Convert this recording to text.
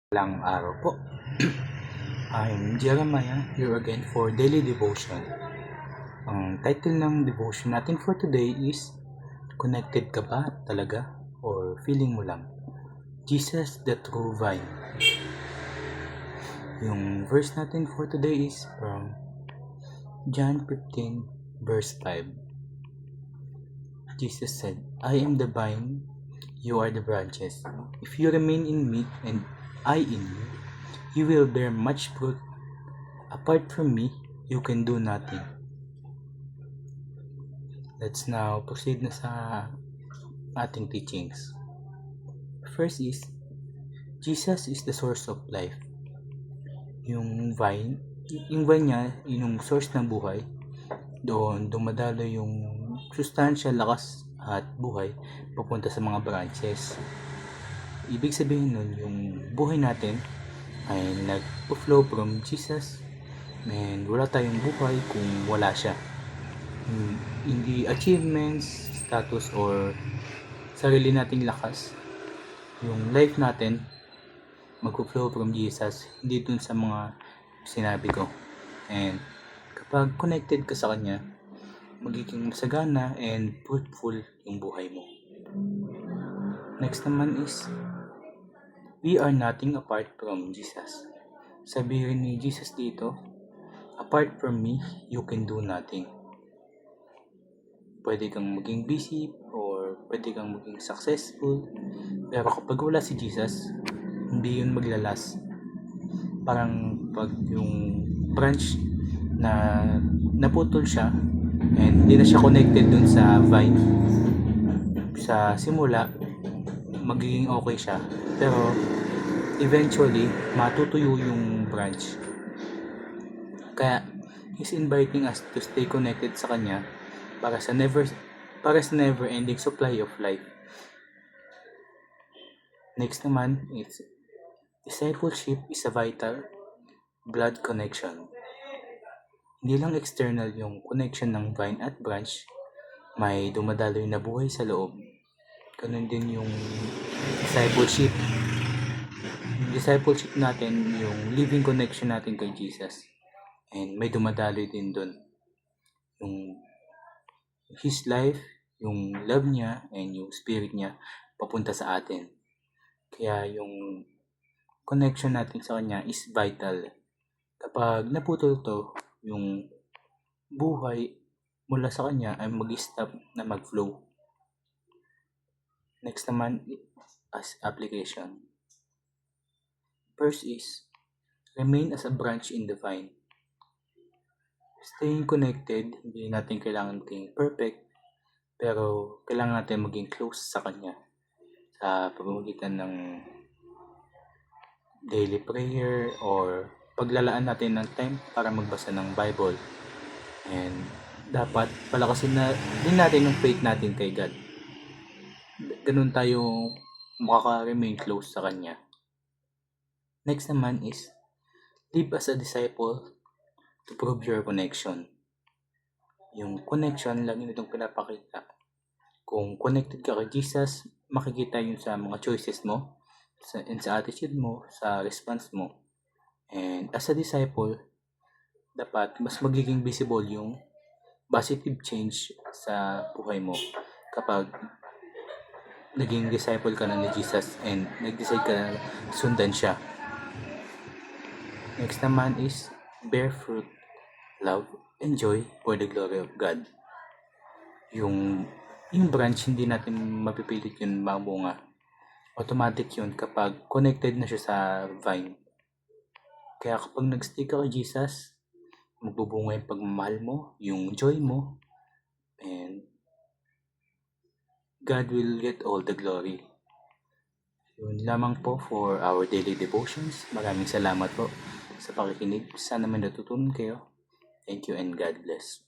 Lang araw po. I'm Jeremiah here again for Daily Devotion. Ang title ng devotion natin for today is Connected ka ba talaga or feeling mo lang? Jesus the True Vine. Yung verse natin for today is from John 15 verse 5. Jesus said, I am the vine, you are the branches. If you remain in me and I in you will bear much fruit. Apart from me, you can do nothing. Let's now proceed na sa ating teachings. First is, Jesus is the source of life. Yung vine niya, yung source ng buhay, doon dumadalo yung sustansya, lakas at buhay papunta sa mga branches. Ibig sabihin nun, yung buhay natin ay nag-flow from Jesus, and wala tayong buhay kung wala siya. Hindi achievements, status, or sarili nating lakas. Yung life natin mag-flow from Jesus, hindi dun sa mga sinabi ko. And kapag connected ka sa Kanya, magiging masagana and fruitful yung buhay mo. Next naman is, we are nothing apart from Jesus. Sabihin ni Jesus dito, apart from me, you can do nothing. Pwede kang maging busy or pwede kang maging successful, pero kapag wala si Jesus, hindi yun maglalas. Parang pag yung branch na naputol siya and hindi na siya connected dun sa vine, sa simula magiging okay siya, pero eventually matutuyo yung branch. Kaya He's inviting us to stay connected sa Kanya para sa never ending supply of life. Next naman is, discipleship is a vital blood connection. Hindi lang external yung connection ng vine at branch, may dumadaloy na buhay sa loob. Ganun din yung discipleship. Yung discipleship natin, yung living connection natin kay Jesus. And may dumadaloy din dun. Yung His life, yung love niya, and yung spirit niya papunta sa atin. Kaya yung connection natin sa Kanya is vital. Kapag naputol to, yung buhay mula sa Kanya ay mag-stop na mag-flow. Next naman as application. First is, remain as a branch in the vine. Staying connected, hindi natin kailangan maging perfect, pero kailangan natin maging close sa Kanya sa pamamagitan ng daily prayer or paglalaan natin ng time para magbasa ng Bible. And dapat palakasin na din natin yung faith natin kay God. Ganun tayo makaka-remain close sa Kanya. Next naman is, live as a disciple to prove your connection. Yung connection, lagi nitong pinapakita. Kung connected ka kay Jesus, makikita yun sa mga choices mo, sa attitude mo, sa response mo. And as a disciple, dapat mas magiging visible yung positive change sa buhay mo kapag naging disciple ka na ni Jesus and nag-decide ka na sundan siya. Next naman is, bear fruit, love, and joy for the glory of God. Yung branch, hindi natin mapipilit yun mamunga. Automatic yun kapag connected na siya sa vine. Kaya kapag nag-stay ka kay Jesus, magbubunga yung pagmamahal mo, yung joy mo, and God will get all the glory. Yun lamang po for our daily devotions. Maraming salamat po sa pakikinig. Sana may natutunan kayo. Thank you and God bless.